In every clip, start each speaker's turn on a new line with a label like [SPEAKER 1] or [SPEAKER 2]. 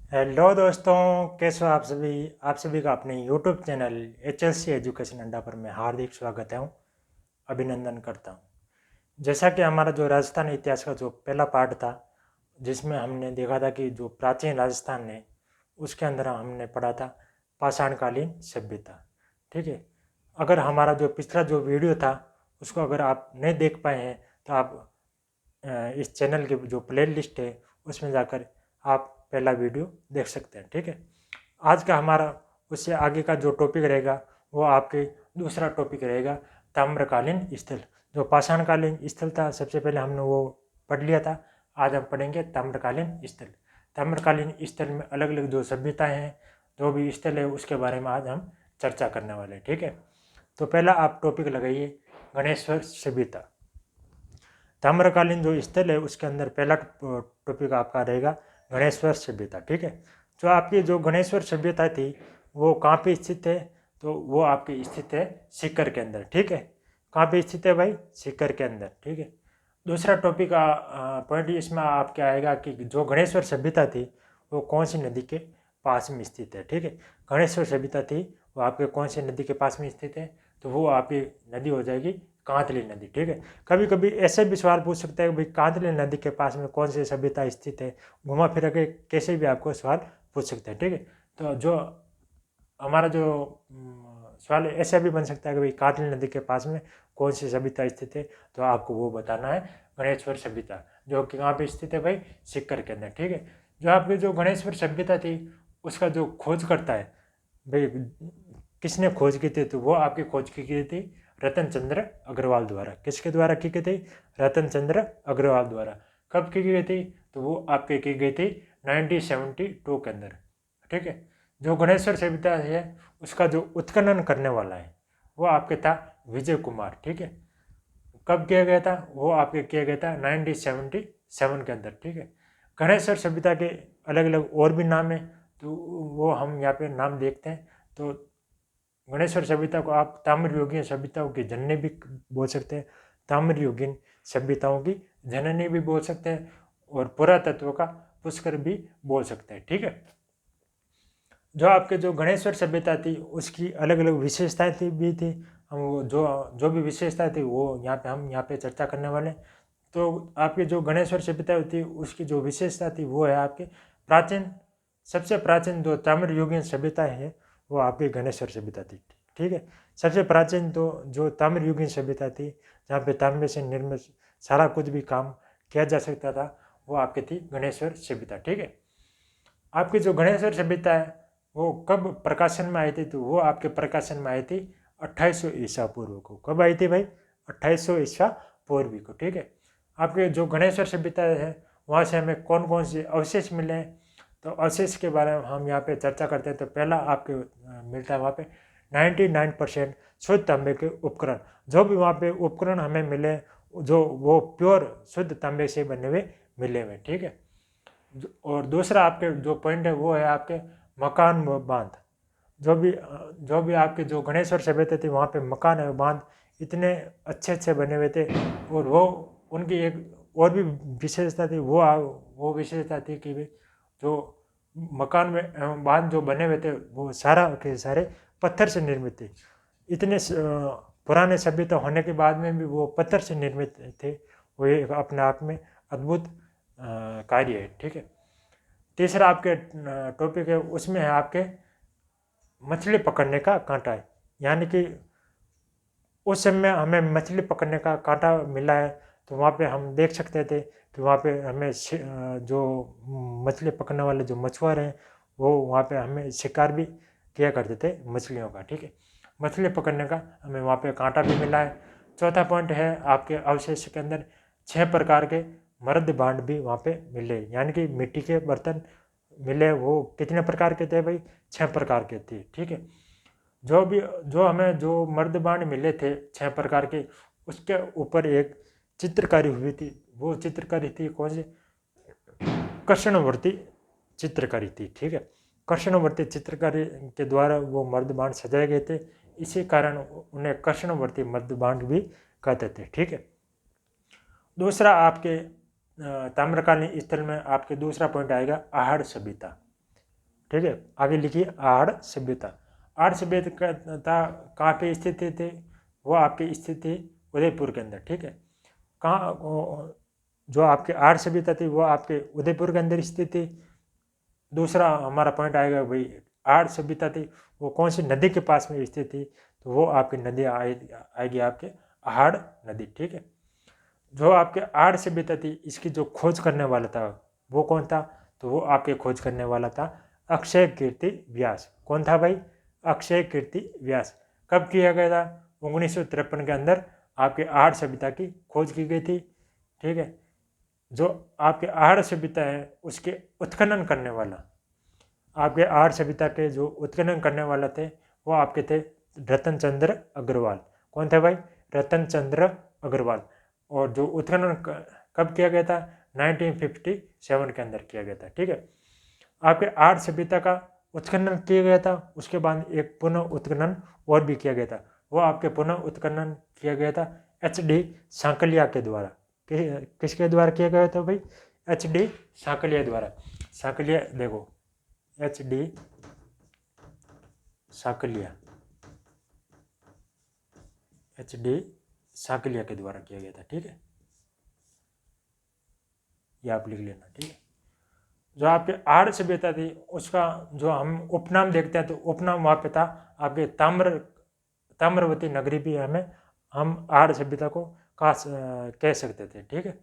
[SPEAKER 1] Hello दोस्तों, कैसे हो आप सभी का अपने यूट्यूब चैनल HLC एजुकेशन अड्डा पर मैं हार्दिक स्वागत है अभिनंदन करता हूँ। जैसा कि हमारा जो राजस्थान इतिहास का जो पहला पार्ट था, जिसमें हमने देखा था कि जो प्राचीन राजस्थान है उसके अंदर हमने पढ़ा था पाषाणकालीन सभ्यता। ठीक है। अगर हमारा जो पिछला जो वीडियो था उसको अगर आप नहीं देख पाए हैं तो आप इस चैनल की जो प्ले लिस्ट है उसमें जाकर आप पहला वीडियो देख सकते हैं। ठीक है। आज का हमारा उससे आगे का जो टॉपिक रहेगा वो आपके दूसरा टॉपिक रहेगा ताम्रकालीन स्थल। जो पाषाणकालीन स्थल था सबसे पहले हमने वो पढ़ लिया था। आज हम पढ़ेंगे ताम्रकालीन स्थल। ताम्रकालीन स्थल में अलग अलग जो सभ्यताएं हैं, जो भी स्थल है उसके बारे में आज हम चर्चा करने वाले हैं। ठीक है। तो पहला आप टॉपिक लगाइए, गणेश्वर सभ्यता। ताम्रकालीन जो स्थल है उसके अंदर पहला टॉपिक आपका रहेगा गणेश्वर सभ्यता। ठीक है। जो आपकी जो गणेश्वर सभ्यता थी वो कहाँ पे स्थित है? तो वो आपकी स्थित है सीकर के अंदर। ठीक है। कहाँ पे स्थित है भाई? सीकर के अंदर। ठीक है। दूसरा टॉपिक पॉइंट इसमें आपके आएगा कि जो गणेश्वर सभ्यता थी वो कौन सी नदी के पास में स्थित है। ठीक है। गणेश्वर सभ्यता थी वो आपके कौन सी नदी के पास में स्थित है? तो वो आपकी नदी हो जाएगी कांतली नदी। ठीक है। कभी कभी ऐसे भी सवाल पूछ सकते हैं भाई कांतली नदी के पास में कौन सी सभ्यता स्थित है, घुमा फिरा के कैसे भी आपको सवाल पूछ सकते हैं। ठीक है। तो जो हमारा जो सवाल ऐसा भी बन सकता है कि भाई कांतली नदी के पास में कौन सी सभ्यता स्थित है, तो आपको वो बताना है गणेश्वर सभ्यता, जो कि कहाँ पे स्थित है भाई? सीकर के अंदर। ठीक है। जो आपकी जो गणेश्वर सभ्यता थी उसका जो खोज करता है भाई, किसने खोज की थी? तो वो आपकी खोज की थी रतन चंद्र अग्रवाल द्वारा। किसके द्वारा की गई थी? रतन चंद्र अग्रवाल द्वारा। कब की गई थी? तो वो आपके की गई थी 1972 के अंदर। ठीक है। जो गणेश्वर सभ्यता है उसका जो उत्खनन करने वाला है वो आपके था विजय कुमार। ठीक है। कब किया गया था? वो आपके किया गया था 1977 के अंदर। ठीक है। गणेश्वर सभ्यता के अलग अलग और भी नाम है, तो वो हम यहाँ पे नाम देखते हैं। तो गणेश्वर सभ्यता को आप ताम्रयुगीन सभ्यताओं की जननी भी बोल सकते हैं, ताम्रयुगीन सभ्यताओं की जननी भी बोल सकते हैं, और पुरातत्व का पुष्कर भी बोल सकते हैं। ठीक है। जो आपके जो गणेश्वर सभ्यता थी उसकी अलग अलग विशेषताएं थी भी थी। हम वो जो जो भी विशेषताएं थी वो हम यहाँ पे चर्चा करने वाले हैं। तो आपकी जो गणेश्वर सभ्यता थी उसकी जो विशेषता थी वो है आपके प्राचीन, सबसे प्राचीन जो ताम्रयुगीन सभ्यता है वो आपकी गणेश्वर सभ्यता थी। ठीक है। सबसे प्राचीन तो जो ताम्रयुगीन सभ्यता थी जहाँ पे तांबे से निर्मित सारा कुछ भी काम किया जा सकता था वो आपकी थी गणेश्वर सभ्यता। ठीक है। आपकी जो गणेश्वर सभ्यता है वो कब प्रकाशन में आई थी? तो वो आपके प्रकाशन में आई थी 2800 ईसा पूर्व को। कब आई थी भाई? 2800 ईसा पूर्व को। ठीक है। आपके जो गणेश्वर सभ्यता है वहाँ से हमें कौन कौन से अवशेष मिले हैं, तो अवशेष के बारे में हम यहाँ पे चर्चा करते हैं। तो पहला आपके मिलता है वहाँ पे 99% शुद्ध तांबे के उपकरण। जो भी वहाँ पे उपकरण हमें मिले जो वो प्योर शुद्ध तांबे से बने हुए मिले हुए। ठीक है। और दूसरा आपके जो पॉइंट है वो है आपके मकान बांध। जो भी आपके जो गणेश्वर सभ्यता थी वहाँ पे मकान है बांध इतने अच्छे अच्छे बने हुए थे। और वो उनकी एक और भी विशेषता थी, वो विशेषता थी कि भाई जो मकान में बांध जो बने हुए थे वो सारा के सारे पत्थर से निर्मित थे। इतने पुराने सभ्यता होने के बाद में भी वो पत्थर से निर्मित थे। वो एक अपने आप में अद्भुत कार्य है। ठीक है। तीसरा आपके टॉपिक है उसमें है आपके मछली पकड़ने का कांटा है। यानी कि उस समय हमें मछली पकड़ने का कांटा मिला है, तो वहाँ पे हम देख सकते थे कि वहाँ पे हमें जो मछली पकड़ने वाले जो मछुआरे हैं वो वहाँ पे हमें शिकार भी किया करते थे मछलियों का। ठीक है। मछली पकड़ने का हमें वहाँ पे कांटा भी मिला है। चौथा पॉइंट है आपके अवशेष के अंदर 6 प्रकार के मर्द भांड भी वहाँ पे मिले, यानी कि मिट्टी के बर्तन मिले। वो कितने प्रकार के थे भाई? 6 प्रकार के थे। ठीक है। जो हमें जो मर्दबान मिले थे 6 प्रकार के, उसके ऊपर एक चित्रकारी हुई थी। वो चित्रकारी थी कौन सी? कृष्णवर्ती चित्रकारी थी। ठीक है। कृष्णवर्ती चित्रकारी के द्वारा वो मर्दबान सजाए गए थे, इसी कारण उन्हें कृष्णवर्ती मर्दबान भी कहते थे। ठीक है। दूसरा आपके ताम्रकालीन स्थल में आपके दूसरा पॉइंट आएगा आहड़ सभ्यता। ठीक है। आगे लिखिए आड़ सभ्यता। आड़ सभ्यता कहाँ पे स्थित थे? वो आपकी स्थित थी उदयपुर के अंदर, ठीक है। कहाँ जो आपके आड़ सभ्यता थी वो आपके उदयपुर के अंदर स्थित थी। दूसरा हमारा पॉइंट आएगा भाई आड़ सभ्यता थी वो कौन सी नदी के पास में स्थित थी? तो वो आपकी नदी आएगी आपके आड़ नदी, ठीक है। जो आपके आड़ सभ्यता थी इसकी जो खोज करने वाला था वो कौन था? तो वो आपके खोज करने वाला था अक्षय कीर्ति व्यास। कौन था भाई? अक्षय कीर्ति व्यास। कब किया गया था? 1953 के अंदर आपके आड़ सभ्यता की खोज की गई थी, ठीक है। जो आपके आड़ सभ्यता है उसके उत्खनन करने वाला, आपके आड़ सभ्यता के जो उत्खनन करने वाला थे वो आपके थे रतन चंद्र अग्रवाल। कौन थे भाई? रतन चंद्र अग्रवाल। और जो उत्खनन कब किया गया था? 1957 के अंदर किया गया था, ठीक है। आपके आड़ सभ्यता का उत्खनन किया गया था, उसके बाद एक पुनः उत्खनन और भी किया गया था। वो आपके पुनः उत्खनन किया गया था HD सांकलिया के द्वारा। किसके द्वारा किया गया था भाई? HD सांकलिया द्वारा। सांकलिया देखो HD सांकलिया, HD सांकलिया के द्वारा किया गया था, ठीक है। ये आप लिख लेना, ठीक है। जो आपके आड़ सभ्यता थी उसका जो हम उपनाम देखते हैं तो उपनाम वहाँ पे था आपके ताम्रवती नगरी भी हम आड़ सभ्यता को कह सकते थे, ठीक है।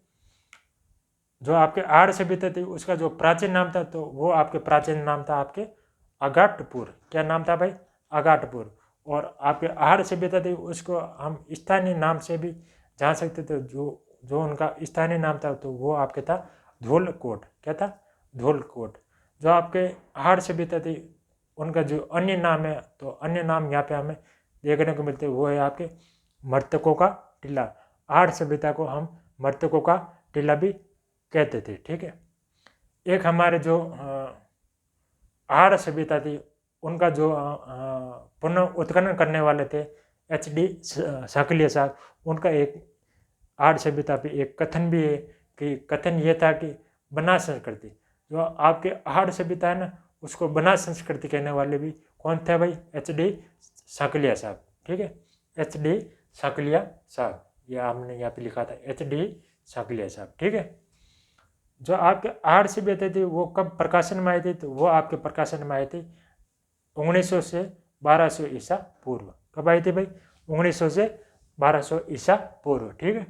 [SPEAKER 1] जो आपके आड़ सभ्यता थी उसका जो प्राचीन नाम था तो वो आपके प्राचीन नाम था आपके अगाटपुर। क्या नाम था भाई? अगाटपुर। और आपके आड़ सभ्यता थी उसको हम स्थानीय नाम से भी जान सकते थे। जो उनका स्थानीय नाम था तो वो आपके था धौलकोट। क्या था? धौलकोट। जो आपके आड़ सभ्यता थी उनका जो अन्य नाम है तो अन्य नाम यहाँ पे हमें देखने को मिलते वो है आपके मर्तकों का टीला। आड़ सभ्यता को हम मर्तकों का टीला भी कहते थे, ठीक है। एक हमारे जो आड़ सभ्यता थी उनका जो पुनः उत्खनन करने वाले थे HD सांकलिया साहब, उनका एक आड़ सभ्यता पे एक कथन भी है कि कथन ये था कि बनास संस्कृति। जो आपके आड़ सभ्यता है ना उसको बनास संस्कृति कहने वाले भी कौन थे भाई? HD सांकलिया साहब, ठीक है। HD सांकलिया साहब, ये हमने यहाँ पे लिखा था HD सांकलिया साहब, ठीक है। जो आपके आड़ सभ्यता थी वो कब प्रकाशन में आई थी? तो वो आपके प्रकाशन में आई थी 1900 से 1200 ईसा पूर्व। कब आई थी भाई? 1900 से 1200 ईसा पूर्व, ठीक है।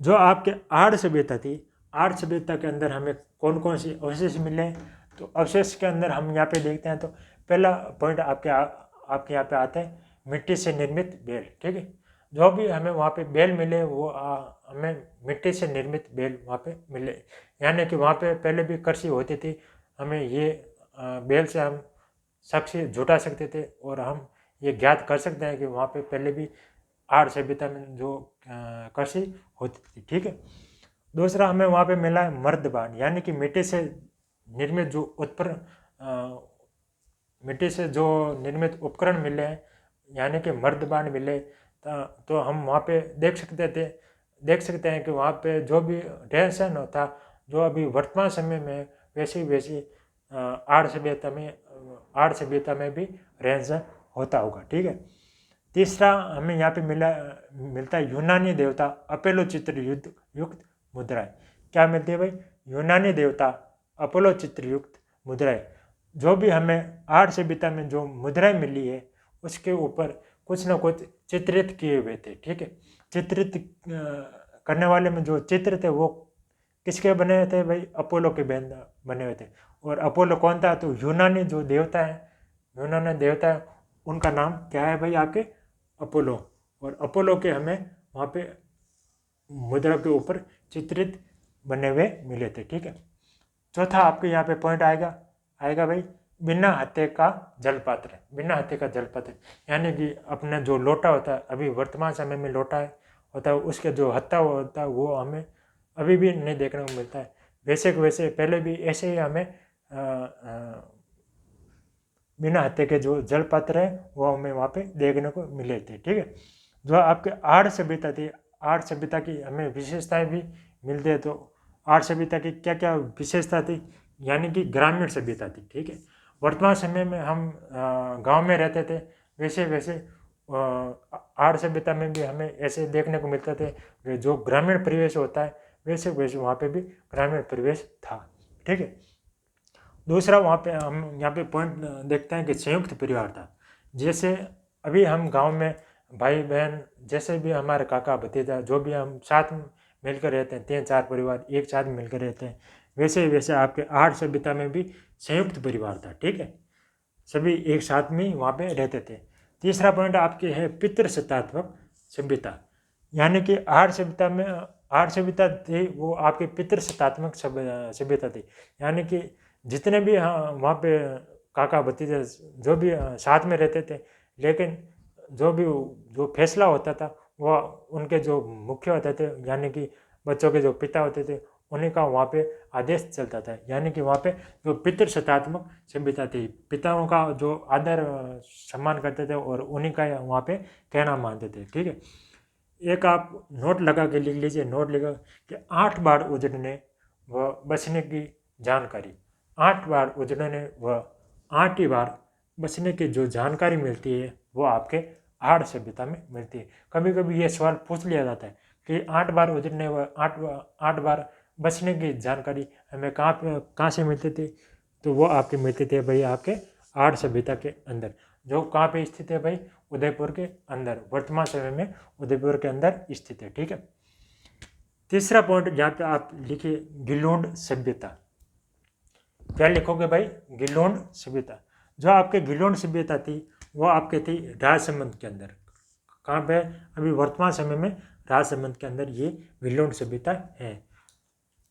[SPEAKER 1] जो आपके आड़ सभ्यता थी, आड़ सभ्यता के अंदर हमें कौन कौन से अवशेष मिले हैं? तो अवशेष के अंदर हम यहाँ पे देखते हैं तो पहला पॉइंट आपके यहाँ पे आता है मिट्टी से निर्मित बेल, ठीक है। जो भी हमें वहाँ पे बेल मिले वो हमें मिट्टी से निर्मित बेल वहाँ पे मिले, यानी कि वहाँ पे पहले भी कृषि होती थी। हमें ये बेल से हम साक्ष्य जुटा सकते थे और हम ये ज्ञात कर सकते हैं कि वहाँ पे पहले भी आड़ सभ्यता में जो कृषि होती थी, ठीक है। दूसरा हमें वहाँ पे मिला है मर्दबान, यानी कि मिट्टी से निर्मित जो निर्मित उपकरण मिले हैं, यानी कि मर्दबान मिले। तो हम वहाँ पे देख सकते हैं कि वहाँ पे जो भी रहन सहन होता जो अभी वर्तमान समय में वैसी आड़ सभ्यता में भी रहन सहन होता होगा, ठीक है। तीसरा हमें यहाँ पे मिलता है यूनानी देवता अपोलो चित्र युक्त मुद्राएं। क्या मिलती है भाई? यूनानी देवता अपोलो चित्र युक्त मुद्राएं। जो भी हमें आड़ सभ्यता में जो मुद्राएं मिली है उसके ऊपर कुछ ना कुछ चित्रित किए हुए थे, ठीक है। चित्रित करने वाले में जो चित्र थे वो किसके बने हुए थे भाई? अपोलो के बने हुए थे। और अपोलो कौन था? तो यूनानी जो देवता है, यूनानी देवता है उनका नाम क्या है भाई? आपके अपोलो। और अपोलो के हमें वहाँ पे मुद्रा के ऊपर चित्रित बने हुए मिले थे, ठीक है। चौथा आपके यहाँ पे पॉइंट आएगा भाई बिना हत्थे का जलपात्र। बिना हत्थे का जलपात्र यानी कि अपना जो लोटा होता है, अभी वर्तमान समय में लोटा होता है, उसके जो हत्था होता है वो हमें अभी भी नहीं देखने को मिलता है। वैसे पहले भी ऐसे ही हमें बिना हत्थे के जो जलपात्र है वो हमें वहाँ पे देखने को मिले थे, ठीक है। जो आपके आड़ सभ्यता थी, आड़ सभ्यता की हमें विशेषताएं भी मिलती है। तो आड़ सभ्यता की क्या क्या विशेषता थी यानी कि ग्रामीण सभ्यता थी। ठीक है, वर्तमान समय में हम गांव में रहते थे, वैसे वैसे आर्य सभ्यता में भी हमें ऐसे देखने को मिलते थे कि जो ग्रामीण परिवेश होता है वैसे वैसे वहाँ पे भी ग्रामीण परिवेश था। ठीक है, दूसरा वहाँ पे हम यहाँ पे पॉइंट देखते हैं कि संयुक्त परिवार था। जैसे अभी हम गांव में भाई बहन जैसे भी हमारे काका भतीजा जो भी हम साथ में मिलकर रहते हैं, 3-4 परिवार एक साथ मिलकर रहते हैं, वैसे वैसे आपके आर्य सभ्यता में भी संयुक्त परिवार था। ठीक है, सभी एक साथ में वहाँ पे रहते थे। तीसरा पॉइंट आपके है पितृसत्तात्मक सभ्यता, यानी कि आर्य सभ्यता में आर्य सभ्यता थी वो आपकी पितृसत्तात्मक सभ्यता थी। यानी कि जितने भी वहाँ पे काका भतीजे जो भी साथ में रहते थे, लेकिन जो भी जो फैसला होता था वो उनके जो मुख्य होते थे, यानी कि बच्चों के जो पिता होते थे, उन्हीं का वहाँ पे आदेश चलता था। यानी कि वहाँ पे जो पितृसत्तात्मक सभ्यता थी, पिताओं का जो आदर सम्मान करते थे और उन्हीं का वहाँ पे कहना मानते थे। ठीक है, एक आप नोट लगा के लिख लीजिए, नोट लिखा कि 8 बार उजड़ने व बचने की जानकारी, 8 बार उजड़ने व 8 ही बार बचने की जो जानकारी मिलती है वो आपके आर्य सभ्यता में मिलती है। कभी कभी ये सवाल पूछ लिया जाता है कि 8 बार उजड़ने व 8 बार बचने की जानकारी हमें कहाँ से मिलती थी, तो वो आपके मिलते थे भाई आपके आर्य सभ्यता के अंदर, जो कहाँ पे स्थित है भाई, उदयपुर के अंदर, वर्तमान समय में उदयपुर के अंदर स्थित है। ठीक है, तीसरा पॉइंट जहाँ पे आप लिखिए गिलोंड सभ्यता। क्या लिखोगे भाई, गिलोंड सभ्यता। जो आपके गिलोंड सभ्यता थी वो आपके थी राजसमंद के अंदर। कहाँ पे, अभी वर्तमान समय में राजसमंद के अंदर ये गिलोंड सभ्यता है।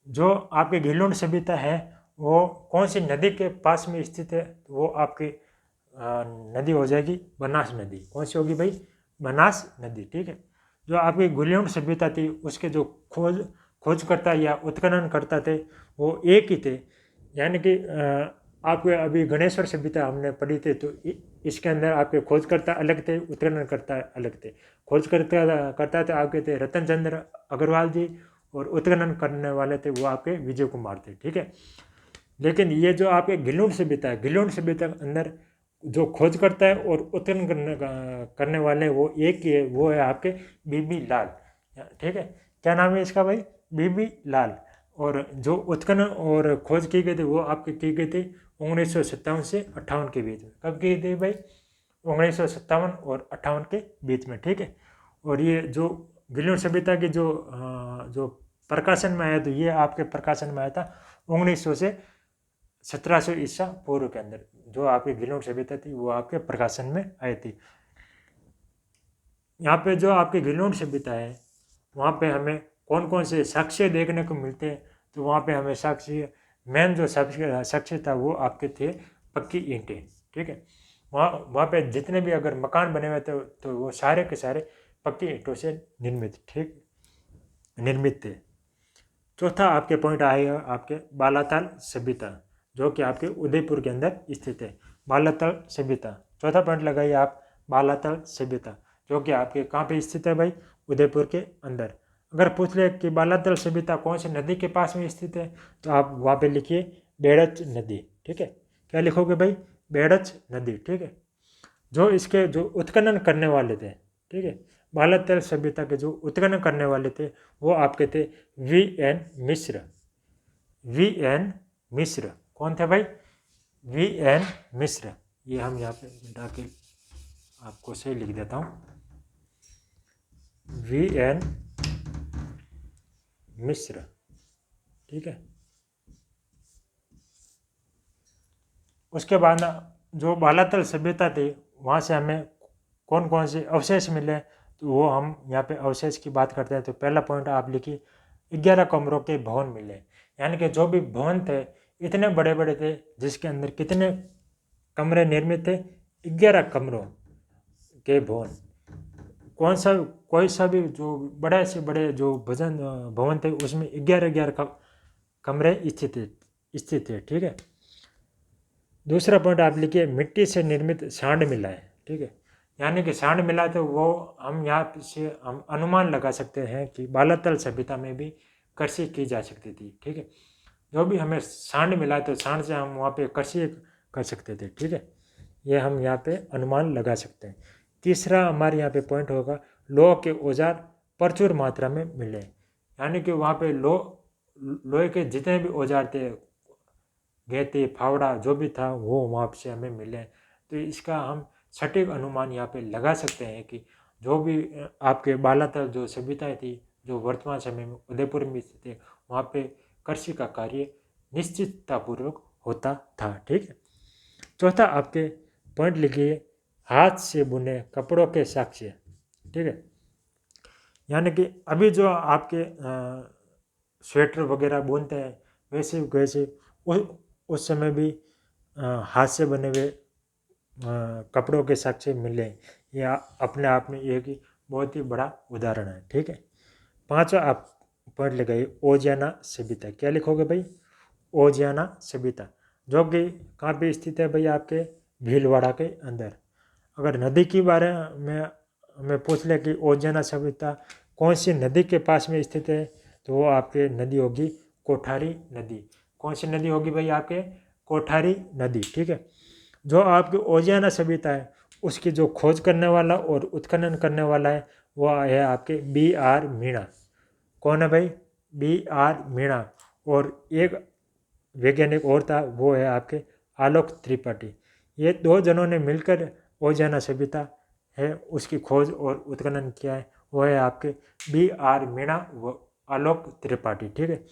[SPEAKER 1] जो आपकी गिलोंड सभ्यता है वो कौन सी नदी के पास में स्थित है, वो आपकी नदी हो जाएगी बनास नदी। कौन सी होगी भाई, बनास नदी। ठीक है, जो आपकी गिलोंड सभ्यता थी उसके जो खोजकर्ता या उत्खनन करता थे वो एक ही थे। यानी कि आपके अभी गणेश्वर सभ्यता हमने पढ़ी थी, तो इसके अंदर आपके खोजकर्ता अलग थे, उत्खननकर्ता अलग थे। खोजकर्ता थे आपके थे रतन चंद्र अग्रवाल जी, और उत्खनन करने वाले थे वो आपके विजय कुमार थे। ठीक है, लेकिन ये जो आपके गिलोंड सभ्यता है, गिलोंड सभ्यता के अंदर जो खोज करता है और उत्खनन करने वाले वो एक ही है, वो है आपके बीबी लाल। ठीक है, क्या नाम है इसका भाई, बीबी लाल। और जो उत्खनन और खोज की गई थी वो आपके की गई थी 1957 से 58 के बीच में। कब की थी भाई, 1957 और 58 के बीच में। ठीक है, और ये जो गिलोंड सभ्यता की जो प्रकाशन में आया, तो ये आपके प्रकाशन में आया था 1900 से 1700 ईसा पूर्व के अंदर। जो आपकी गिलोंड सभ्यता थी वो आपके प्रकाशन में आई थी। यहाँ पे जो आपकी गिलोंड सभ्यता है वहाँ पे हमें कौन कौन से साक्ष्य देखने को मिलते हैं, तो वहाँ पे हमें साक्ष्य, मेन जो साक्ष्य था वो आपके थे पक्की ईंटें। ठीक है, वहाँ पे जितने भी अगर मकान बने हुए थे तो वो सारे के सारे पक्की ईंटों से निर्मित थे। चौथा आपके पॉइंट आएगा आपके बालाताल सभ्यता, जो कि आपके उदयपुर के अंदर स्थित है। बालाताल सभ्यता, चौथा पॉइंट लगाइए आप, बालाताल सभ्यता, जो कि आपके कहाँ पे स्थित है भाई, उदयपुर के अंदर। अगर पूछ ले कि बालाताल सभ्यता कौन सी नदी के पास में स्थित है, तो आप वहाँ पे लिखिए बेड़च नदी। ठीक है, क्या लिखोगे भाई, बेड़च नदी। ठीक है, जो इसके जो उत्खनन करने वाले थे, ठीक है, बालाताल सभ्यता के जो उत्खनन करने वाले थे वो आपके थे V.N. मिश्र। V.N. मिश्र कौन थे भाई, V.N. मिश्र। ये हम यहाँ पे मिटा के आपको सही लिख देता हूँ, V.N. मिश्र। ठीक है, उसके बाद जो बालाताल सभ्यता थी वहाँ से हमें कौन कौन से अवशेष मिले, तो वो हम यहाँ पे अवशेष की बात करते हैं। तो पहला पॉइंट आप लिखिए 11 कमरों के भवन मिले। यानी कि जो भी भवन थे इतने बड़े बड़े थे, जिसके अंदर कितने कमरे निर्मित थे, 11 कमरों के भवन। कोई सा भी जो बड़े से बड़े जो भवन थे उसमें 11 कमरे स्थित थे। ठीक है, दूसरा पॉइंट आप लिखिए मिट्टी से निर्मित सांड मिला है। ठीक है, यानी कि सांड मिला, तो वो हम यहाँ से हम अनुमान लगा सकते हैं कि बालाताल सभ्यता में भी कृषि की जा सकती थी। ठीक है, जो भी हमें सांड मिला तो सांड से हम वहाँ पे कृषि कर सकते थे। ठीक है, ये हम यहाँ पे अनुमान लगा सकते हैं। तीसरा हमारे यहाँ पे पॉइंट होगा, लोह के औजार प्रचुर मात्रा में मिले, यानी कि वहाँ पे लोहे के जितने भी औजार थे, गेती फावड़ा जो भी था वो वहाँ से हमें मिले। तो इसका हम सटीक अनुमान यहाँ पे लगा सकते हैं कि जो भी आपके बालातर जो सभ्यताएं थी, जो वर्तमान समय में उदयपुर में स्थित है, वहाँ पे कृषि का कार्य निश्चिततापूर्वक होता था। ठीक है, चौथा आपके पॉइंट लिखिए, हाथ से बुने कपड़ों के साक्ष्य। ठीक है, यानी कि अभी जो आपके स्वेटर वगैरह बुनते हैं, वैसे वैसे उस समय भी हाथ से बने हुए कपड़ों के साक्ष्य मिले। ये अपने आप में एक ही बहुत ही बड़ा उदाहरण है। ठीक है, पांचवा आप पढ़ लगाइए, ओजियाना सभ्यता। क्या लिखोगे भाई? ओजियाना सभ्यता, जो कि कहाँ पे स्थित है भाई? आपके भीलवाड़ा के अंदर। अगर नदी के बारे में हमें पूछ ले कि ओजियाना सभ्यता कौन सी नदी के पास में स्थित है, तो वो आपके नदी होगी कोठारी नदी। कौन सी नदी होगी भाई? आपके कोठारी नदी। ठीक है, जो आपकी ओजियाना सभ्यता है उसकी जो खोज करने वाला और उत्खनन करने वाला है वो है आपके B.R. मीणा। कौन है भाई? B.R. मीणा। और एक वैज्ञानिक और था, वो है आपके आलोक त्रिपाठी। ये दो जनों ने मिलकर ओजियाना सभ्यता है उसकी खोज और उत्खनन किया है, वो है आपके B.R. मीणा व आलोक त्रिपाठी। ठीक है,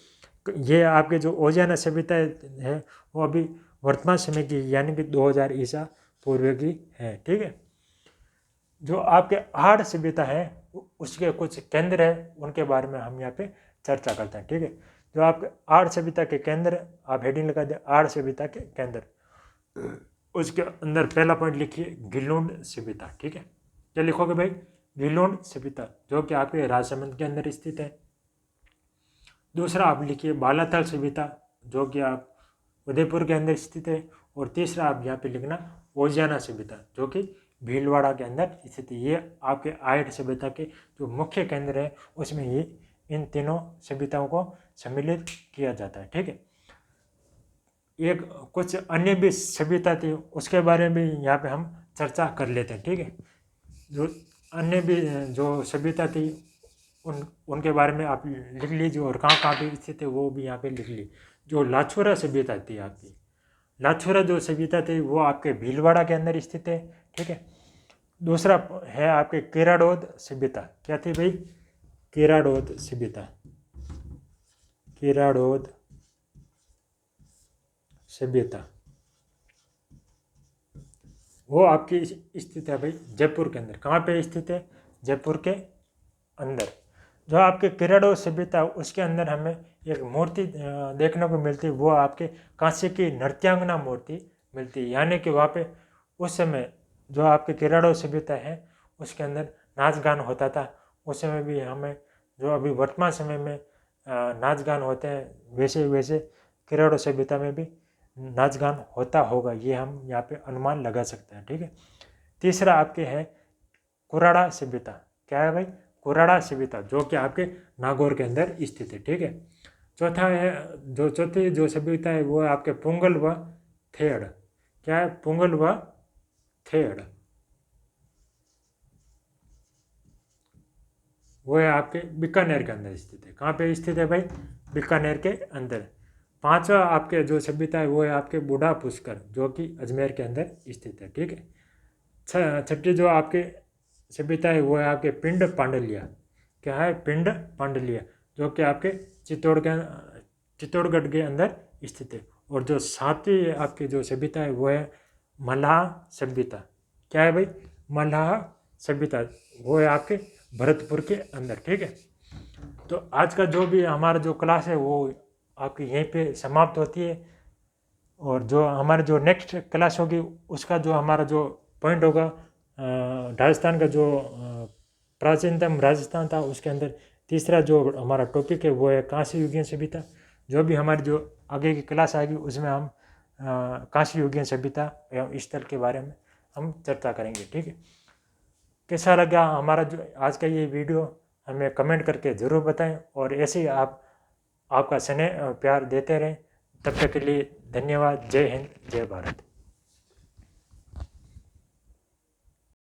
[SPEAKER 1] ये आपके जो ओजियाना सभ्यता है वो अभी वर्तमान समय की, यानी कि 2000 ईसा पूर्व की है। ठीक है, जो आपके आर्य सभ्यता है उसके कुछ केंद्र है, उनके बारे में हम यहाँ पे चर्चा करते हैं। ठीक है, जो आपके आर्य सभ्यता के केंद्र, आप हेडिंग लगा दें आर्य सभ्यता के केंद्र, उसके अंदर पहला पॉइंट लिखिए गिलोंड सभ्यता। ठीक है, क्या लिखोगे भाई? गिलोंड सभ्यता, जो कि आपके राजसमंद के अंदर स्थित है। दूसरा आप लिखिए बालाथल सभ्यता, जो कि आप उदयपुर के अंदर स्थित है। और तीसरा आप यहाँ पे लिखना ओजियाना सभ्यता, जो कि भीलवाड़ा के अंदर स्थित है। ये आपके आर्य सभ्यता के जो मुख्य केंद्र है उसमें ये इन तीनों सभ्यताओं को सम्मिलित किया जाता है। ठीक है, एक कुछ अन्य भी सभ्यता थी उसके बारे में भी यहाँ पे हम चर्चा कर लेते हैं। ठीक है, जो अन्य भी जो सभ्यता थी उनके बारे में आप लिख लीजिए, और कहाँ कहाँ पे स्थित है वो भी यहाँ पे लिख लीजिए। जो लाछुरा सभ्यता थी आपकी, लाछुरा जो सभ्यता थी वो आपके भीलवाड़ा के अंदर स्थित है। ठीक है, दूसरा है आपके केराडोद सभ्यता। क्या थी भाई? केराडोद सभ्यता। केराडोद सभ्यता वो आपकी स्थित है भाई जयपुर के अंदर। कहाँ पे स्थित है? जयपुर के अंदर। जो आपके केराडोद सभ्यता उसके अंदर हमें एक मूर्ति देखने को मिलती है, वो आपके कांसे की नृत्यांगना मूर्ति मिलती है। यानी कि वहाँ पे उस समय जो आपके केराडोद सभ्यता है उसके अंदर नाच गान होता था। उस समय भी हमें जो अभी वर्तमान समय में नाच गान होते हैं वैसे वैसे केराडोद सभ्यता में भी नाच गान होता होगा, ये हम यहाँ पे अनुमान लगा सकते हैं। ठीक है, तीसरा आपके है कुराड़ा सभ्यता। क्या है भाई? कुराड़ा सभ्यता, जो कि आपके नागौर के अंदर स्थित है। ठीक है, चौथा है जो चौथी जो सभ्यता है वो है आपके पुंगल व थेड़। क्या है? पुंगल व थेड़, वो है आपके बीकानेर के अंदर स्थित है। कहाँ पे स्थित है भाई? बीकानेर के अंदर। पांचवा आपके जो सभ्यता है वो है आपके बूढ़ा पुष्कर, जो कि अजमेर के अंदर स्थित है। ठीक है, छठी जो आपके सभ्यता है वो है आपके पिंड पांडलिया। क्या है? पिंड पांडलिया, जो कि आपके चित्तौड़गढ़ के अंदर स्थित है। और जो सातवीं आपकी जो सभ्यता है वो है मल्लाह सभ्यता। क्या है भाई? मल्लाह सभ्यता, वो है आपके भरतपुर के अंदर। ठीक है, तो आज का जो भी हमारा जो क्लास है वो आपकी यहीं पे समाप्त होती है। और जो हमारी जो नेक्स्ट क्लास होगी उसका जो हमारा जो पॉइंट होगा राजस्थान का जो प्राचीनतम राजस्थान था उसके अंदर तीसरा जो हमारा टॉपिक है वो है कांस्य युगीन सभ्यता। जो भी हमारी जो आगे की क्लास आएगी उसमें हम कांस्य युगीन सभ्यता एवं स्थल के बारे में हम चर्चा करेंगे। ठीक है, कैसा लगा हमारा जो आज का ये वीडियो हमें कमेंट करके ज़रूर बताएं, और ऐसे ही आप आपका स्नेह प्यार देते रहें। तब तक के लिए धन्यवाद। जय हिंद, जय भारत।